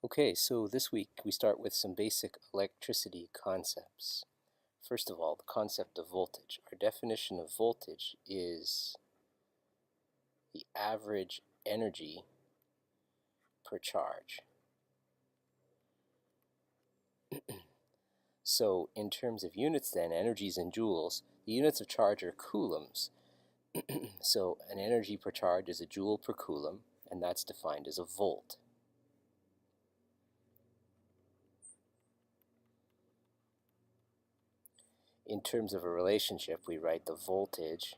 Okay, so this week we start with some basic electricity concepts. First of all, the concept of voltage. Our definition of voltage is the average energy per charge. So in terms of units then, energies in joules, the units of charge are coulombs. So an energy per charge is a joule per coulomb, and that's defined as a volt. In terms of a relationship, we write the voltage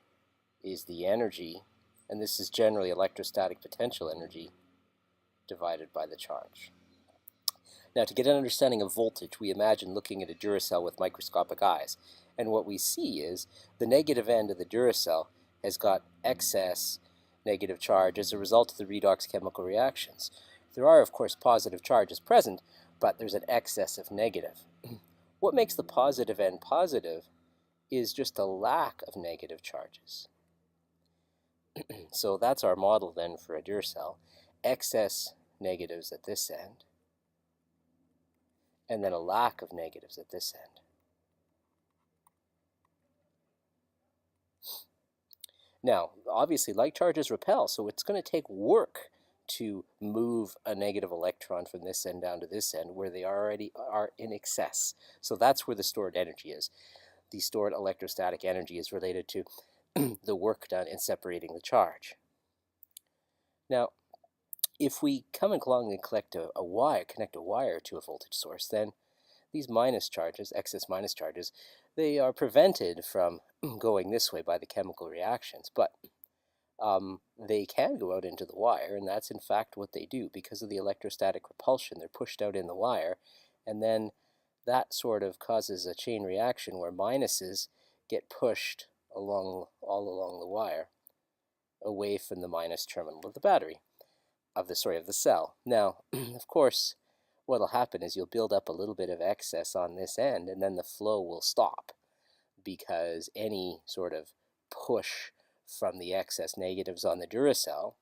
is the energy, and this is generally electrostatic potential energy, divided by the charge. Now, to get an understanding of voltage, we imagine looking at a Duracell with microscopic eyes, and what we see is the negative end of the Duracell has got excess negative charge as a result of the redox chemical reactions. There are, of course, positive charges present, but there's an excess of negative. What makes the positive end positive is just a lack of negative charges. So that's our model then for a Duracell. Excess negatives at this end, and then a lack of negatives at this end. Now, obviously, like charges repel, so it's going to take work to move a negative electron from this end down to this end where they already are in excess. So that's where the stored energy is. The stored electrostatic energy is related to the work done in separating the charge. Now, if we come along and connect a wire to a voltage source, then these minus charges, excess minus charges, they are prevented from going this way by the chemical reactions, but they can go out into the wire, and that's in fact what they do. Because of the electrostatic repulsion, they're pushed out in the wire, and then that sort of causes a chain reaction where minuses get pushed all along the wire away from the minus terminal of the battery, of the cell. Now, of course, what'll happen is you'll build up a little bit of excess on this end, and then the flow will stop because any sort of push from the excess negatives on the Duracell,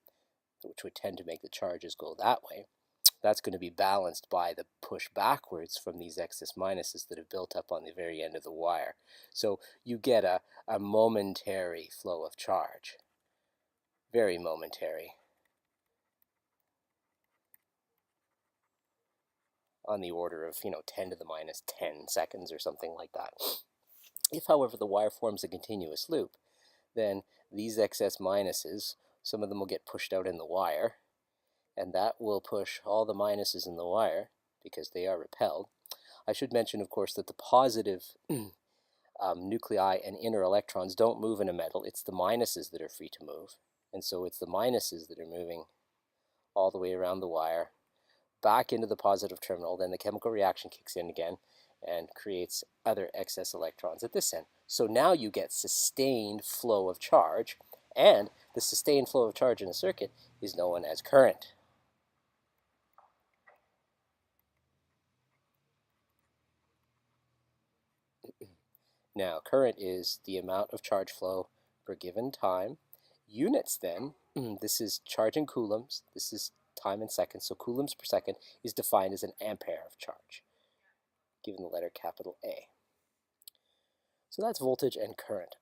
which would tend to make the charges go that way, that's going to be balanced by the push backwards from these excess minuses that have built up on the very end of the wire. So you get a momentary flow of charge, very momentary, on the order of 10 to the minus 10 seconds or something like that. If, however, the wire forms a continuous loop, then these excess minuses, some of them will get pushed out in the wire, and that will push all the minuses in the wire because they are repelled. I should mention, of course, that the positive nuclei and inner electrons don't move in a metal. It's the minuses that are free to move, and so it's the minuses that are moving all the way around the wire back into the positive terminal. Then the chemical reaction kicks in again and creates other excess electrons at this end. So now you get sustained flow of charge, and the sustained flow of charge in a circuit is known as current. Now, current is the amount of charge flow per given time. Units then, this is charge in coulombs, this is time in seconds, so coulombs per second is defined as an ampere of charge, given the letter capital A. So that's voltage and current.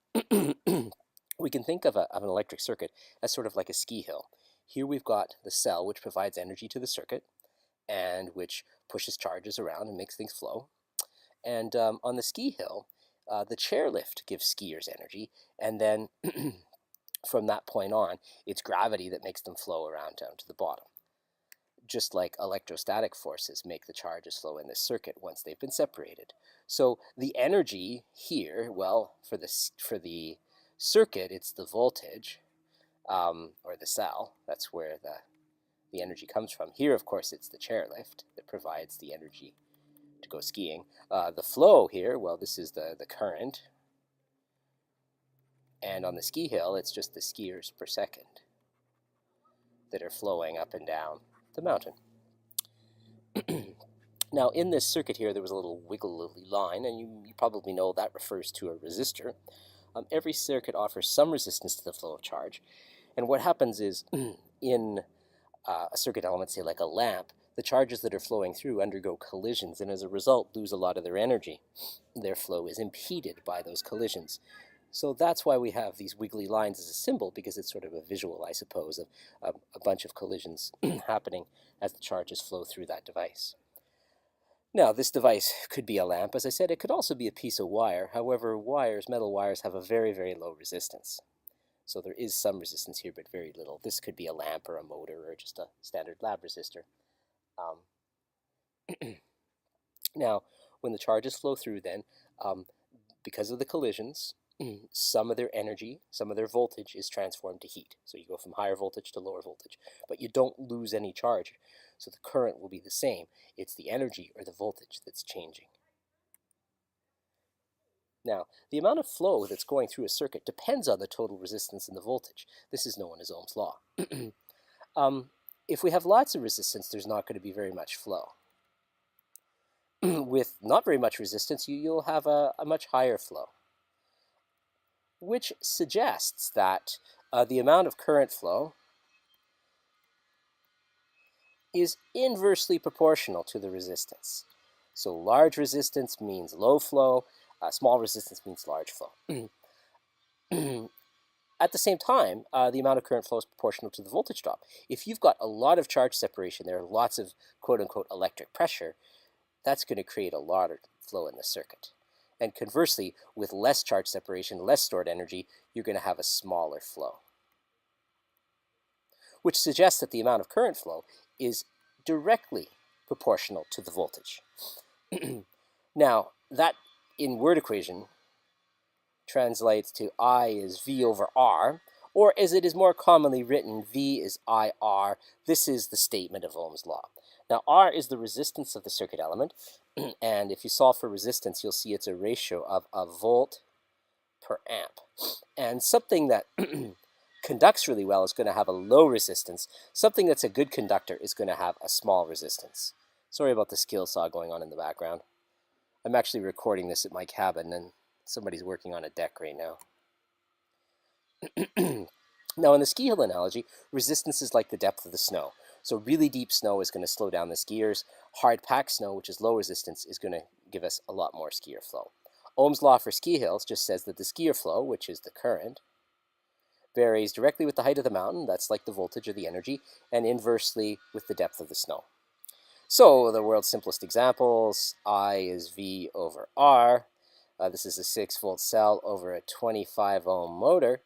We can think of an electric circuit as sort of like a ski hill. Here we've got the cell, which provides energy to the circuit and which pushes charges around and makes things flow. And on the ski hill, the chairlift gives skiers energy, and then from that point on, it's gravity that makes them flow around down to the bottom. Just like electrostatic forces make the charges flow in this circuit once they've been separated. So the energy here, well, for the circuit, it's the voltage, or the cell. That's where the energy comes from. Here, of course, it's the chairlift that provides the energy to go skiing. The flow here, well, this is the current. And on the ski hill, it's just the skiers per second that are flowing up and down the mountain. Now, in this circuit here, there was a little wiggly line, and you probably know that refers to a resistor. Every circuit offers some resistance to the flow of charge. And what happens is, in a circuit element, say like a lamp, the charges that are flowing through undergo collisions and as a result lose a lot of their energy. Their flow is impeded by those collisions. So that's why we have these wiggly lines as a symbol, because it's sort of a visual, I suppose, of a bunch of collisions happening as the charges flow through that device. Now, this device could be a lamp. As I said, it could also be a piece of wire. However, metal wires, have a very, very low resistance. So there is some resistance here, but very little. This could be a lamp or a motor or just a standard lab resistor. Now, when the charges flow through then, because of the collisions, some of their energy, some of their voltage is transformed to heat. So you go from higher voltage to lower voltage, but you don't lose any charge. So the current will be the same. It's the energy or the voltage that's changing. Now, the amount of flow that's going through a circuit depends on the total resistance and the voltage. This is known as Ohm's law. If we have lots of resistance, there's not going to be very much flow. With not very much resistance, you'll have a much higher flow, which suggests that the amount of current flow is inversely proportional to the resistance. So large resistance means low flow, small resistance means large flow. At the same time, the amount of current flow is proportional to the voltage drop. If you've got a lot of charge separation, there are lots of quote-unquote electric pressure, that's going to create a lot of flow in the circuit. And conversely, with less charge separation, less stored energy, you're going to have a smaller flow, which suggests that the amount of current flow is directly proportional to the voltage. Now, that in word equation translates to I is V over R, or as it is more commonly written, V is IR. This is the statement of Ohm's law. Now, R is the resistance of the circuit element, and if you solve for resistance, you'll see it's a ratio of a volt per amp. And something that conducts really well is going to have a low resistance. Something that's a good conductor is going to have a small resistance. Sorry about the skill saw going on in the background. I'm actually recording this at my cabin, and somebody's working on a deck right now. Now, in the ski hill analogy, resistance is like the depth of the snow. So really deep snow is going to slow down the skiers. Hard packed snow, which is low resistance, is going to give us a lot more skier flow. Ohm's law for ski hills just says that the skier flow, which is the current, varies directly with the height of the mountain, that's like the voltage or the energy, and inversely with the depth of the snow. So the world's simplest examples, I is V over R. This is a 6-volt cell over a 25 ohm motor.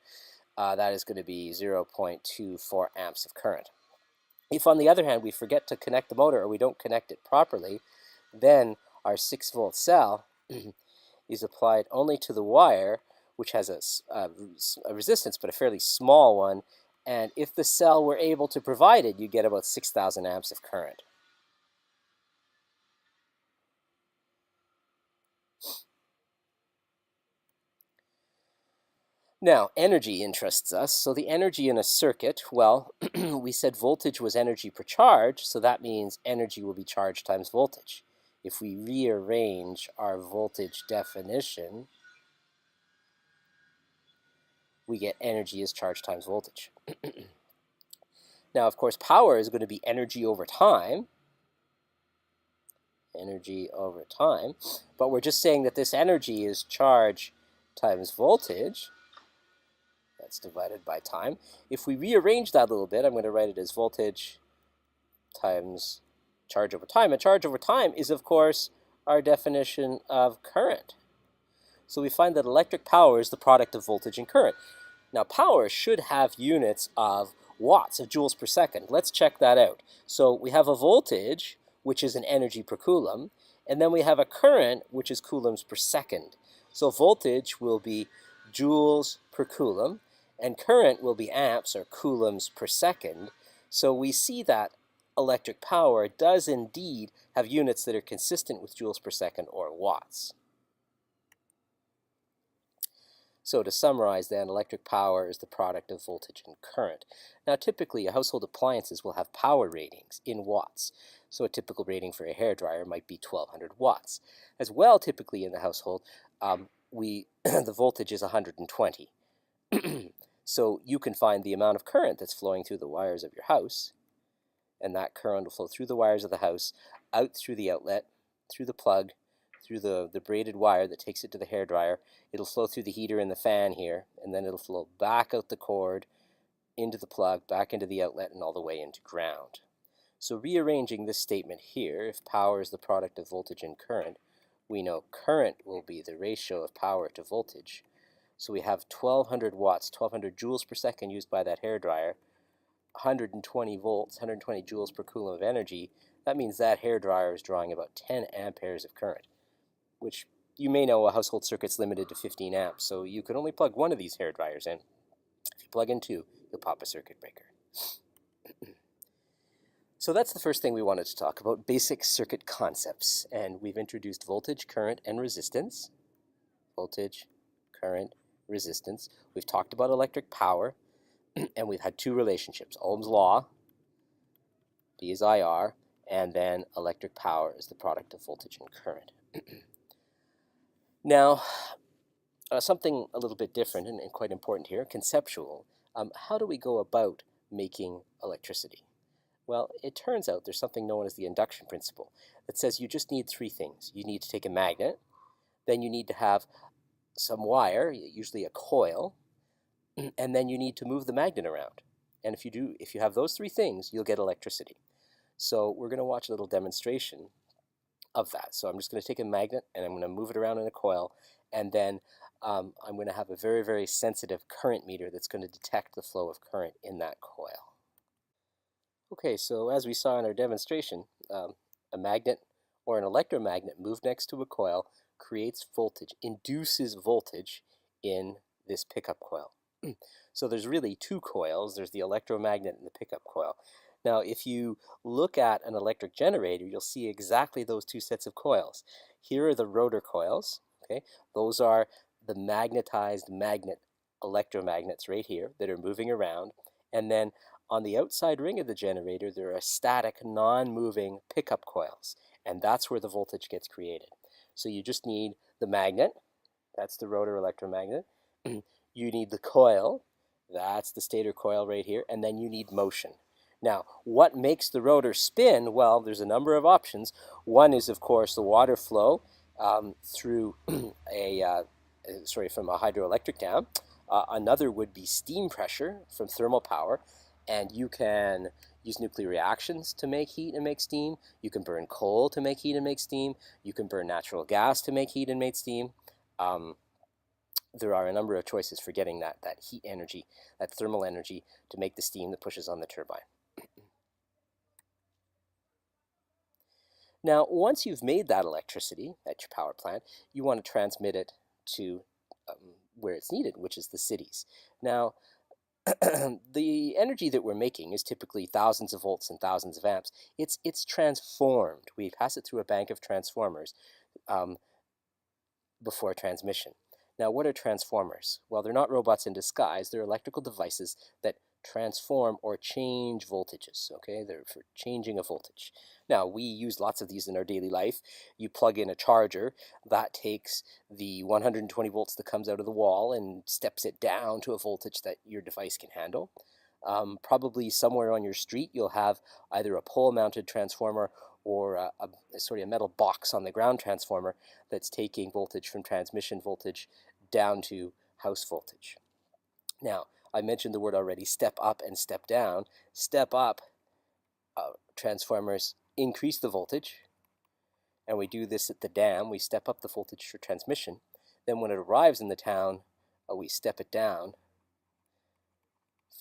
That is going to be 0.24 amps of current. If, on the other hand, we forget to connect the motor or we don't connect it properly, then our 6-volt cell is applied only to the wire, which has a resistance, but a fairly small one. And if the cell were able to provide it, you get about 6,000 amps of current. Now, energy interests us. So the energy in a circuit, well, we said voltage was energy per charge, so that means energy will be charge times voltage. If we rearrange our voltage definition, we get energy as charge times voltage. Now, of course, power is going to be energy over time. Energy over time. But we're just saying that this energy is charge times voltage. That's divided by time. If we rearrange that a little bit, I'm going to write it as voltage times charge over time. And charge over time is, of course, our definition of current. So we find that electric power is the product of voltage and current. Now, power should have units of watts, of joules per second. Let's check that out. So we have a voltage, which is an energy per coulomb, and then we have a current, which is coulombs per second. So voltage will be joules per coulomb, and current will be amps, or coulombs per second. So we see that electric power does indeed have units that are consistent with joules per second, or watts. So to summarize then, electric power is the product of voltage and current. Now typically, household appliances will have power ratings in watts. So a typical rating for a hairdryer might be 1200 watts. As well, typically in the household, the voltage is 120. So you can find the amount of current that's flowing through the wires of your house and that current will flow through the wires of the house, out through the outlet, through the plug, through the braided wire that takes it to the hairdryer. It'll flow through the heater and the fan here, and then it'll flow back out the cord, into the plug, back into the outlet, and all the way into ground. So rearranging this statement here, if power is the product of voltage and current, we know current will be the ratio of power to voltage. So we have 1200 watts, 1200 joules per second used by that hairdryer, 120 volts, 120 joules per coulomb of energy. That means that hairdryer is drawing about 10 amperes of current, which you may know a household circuit's limited to 15 amps, so you could only plug one of these hairdryers in. If you plug in two, you'll pop a circuit breaker. So that's the first thing we wanted to talk about, basic circuit concepts. And we've introduced voltage, current, and resistance. Voltage, current, resistance. We've talked about electric power, and we've had two relationships. Ohm's law, V is IR, and then electric power is the product of voltage and current. Now, something a little bit different and quite important here, conceptual. How do we go about making electricity? Well, it turns out there's something known as the induction principle that says you just need three things. You need to take a magnet, then you need to have some wire, usually a coil, and then you need to move the magnet around. And if you have those three things, you'll get electricity. So we're going to watch a little demonstration of that. So I'm just going to take a magnet and I'm going to move it around in a coil, and then I'm going to have a very, very sensitive current meter that's going to detect the flow of current in that coil. Okay, so as we saw in our demonstration, a magnet or an electromagnet moved next to a coil creates voltage, induces voltage in this pickup coil. So there's really two coils. There's the electromagnet and the pickup coil. Now, if you look at an electric generator, you'll see exactly those two sets of coils. Here are the rotor coils. Okay, those are the magnetized magnet electromagnets right here that are moving around. And then on the outside ring of the generator, there are static, non-moving pickup coils, and that's where the voltage gets created. So you just need the magnet, that's the rotor electromagnet. You need the coil, that's the stator coil right here, and then you need motion. Now, what makes the rotor spin? Well, there's a number of options. One is, of course, the water flow through from a hydroelectric dam. Another would be steam pressure from thermal power. And you can use nuclear reactions to make heat and make steam. You can burn coal to make heat and make steam. You can burn natural gas to make heat and make steam. There are a number of choices for getting that heat energy, that thermal energy, to make the steam that pushes on the turbine. Now, once you've made that electricity at your power plant, you want to transmit it to where it's needed, which is the cities. Now, the energy that we're making is typically thousands of volts and thousands of amps. It's transformed. We pass it through a bank of transformers before transmission. Now, what are transformers? Well, they're not robots in disguise. They're electrical devices that transform or change voltages, okay? They're for changing a voltage. Now, we use lots of these in our daily life. You plug in a charger, that takes the 120 volts that comes out of the wall and steps it down to a voltage that your device can handle. Probably somewhere on your street, you'll have either a pole-mounted transformer or a metal box on the ground transformer that's taking voltage from transmission voltage down to house voltage. Now, I mentioned the word already, step up and step down. Step up transformers increase the voltage, and we do this at the dam. We step up the voltage for transmission. Then when it arrives in the town, we step it down.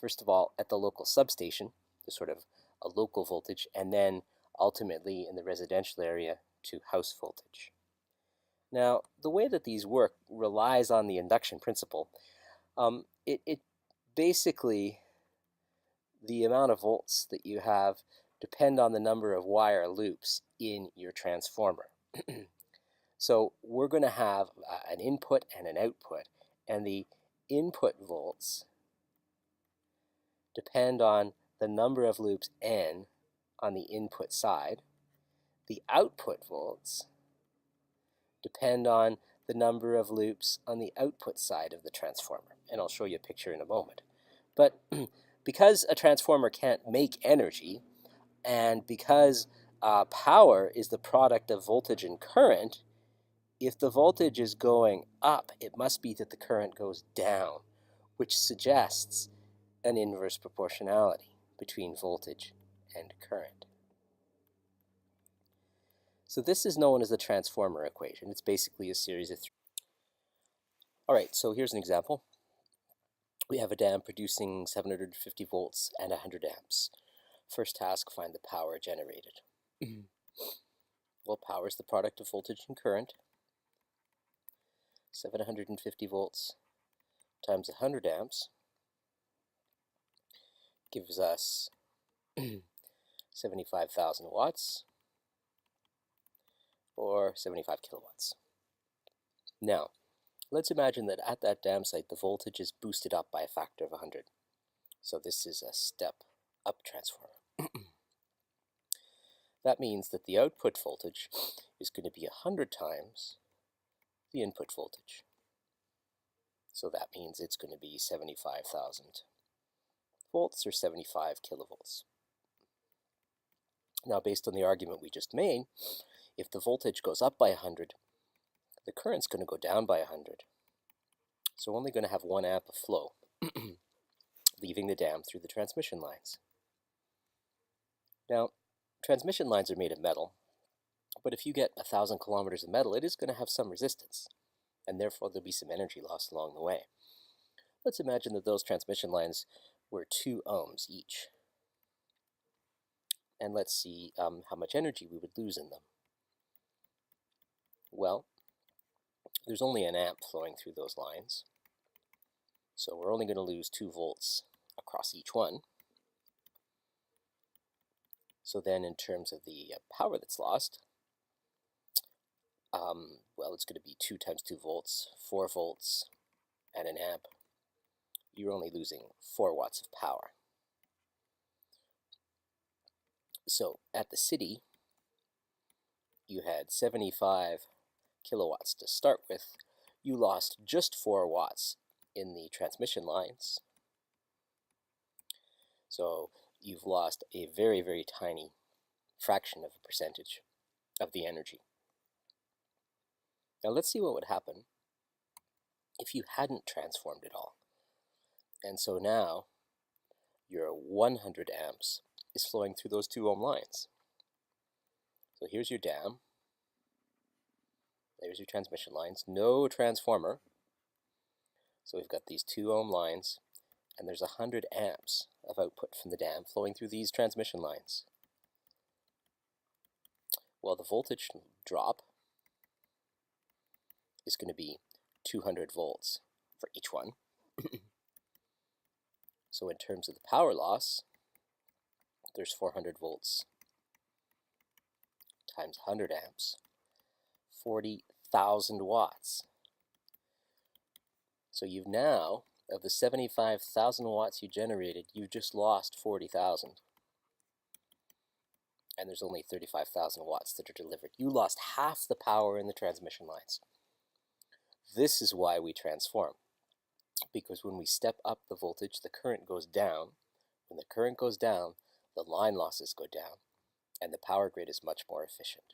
First of all, at the local substation, to sort of a local voltage, and then ultimately in the residential area to house voltage. Now, the way that these work relies on the induction principle. It basically, the amount of volts that you have depend on the number of wire loops in your transformer. So we're going to have an input and an output, and the input volts depend on the number of loops N on the input side. The output volts depend on the number of loops on the output side of the transformer, and I'll show you a picture in a moment. But because a transformer can't make energy, And because power is the product of voltage and current, if the voltage is going up, it must be that the current goes down, which suggests an inverse proportionality between voltage and current. So this is known as the transformer equation. It's basically a series of three. All right, so here's an example. We have a dam producing 750 volts and 100 amps. First task, find the power generated. Well, power is the product of voltage and current. 750 volts times 100 amps gives us 75,000 watts, or 75 kilowatts. Now, let's imagine that at that dam site, the voltage is boosted up by a factor of 100. So this is a step-up transformer. That means that the output voltage is going to be 100 times the input voltage. So that means it's going to be 75,000 volts, or 75 kilovolts. Now, based on the argument we just made, if the voltage goes up by 100, the current's going to go down by 100. So we're only going to have 1 amp of flow leaving the dam through the transmission lines. Now, transmission lines are made of metal, but if you get 1,000 kilometers of metal, it is going to have some resistance, and therefore there'll be some energy lost along the way. Let's imagine that those transmission lines were 2 ohms each. And let's see how much energy we would lose in them. Well, there's only an amp flowing through those lines, so we're only going to lose 2 volts across each one. So then in terms of the power that's lost, well, it's going to be 2 times 2 volts, 4 volts, and an amp. You're only losing 4 watts of power. So at the city, you had 75 kilowatts to start with. You lost just 4 watts in the transmission lines. So you've lost a very, very tiny fraction of a percentage of the energy. Now let's see what would happen if you hadn't transformed it all. And so now your 100 amps is flowing through those 2 ohm lines. So here's your dam. There's your transmission lines. No transformer. So we've got these 2 ohm lines, and there's 100 amps of output from the dam flowing through these transmission lines. Well, the voltage drop is going to be 200 volts for each one. So in terms of the power loss, there's 400 volts times 100 amps, 40,000 watts. So you've now, of the 75,000 watts you generated, you've just lost 40,000. And there's only 35,000 watts that are delivered. You lost half the power in the transmission lines. This is why we transform. Because when we step up the voltage, the current goes down. When the current goes down, the line losses go down, and the power grid is much more efficient.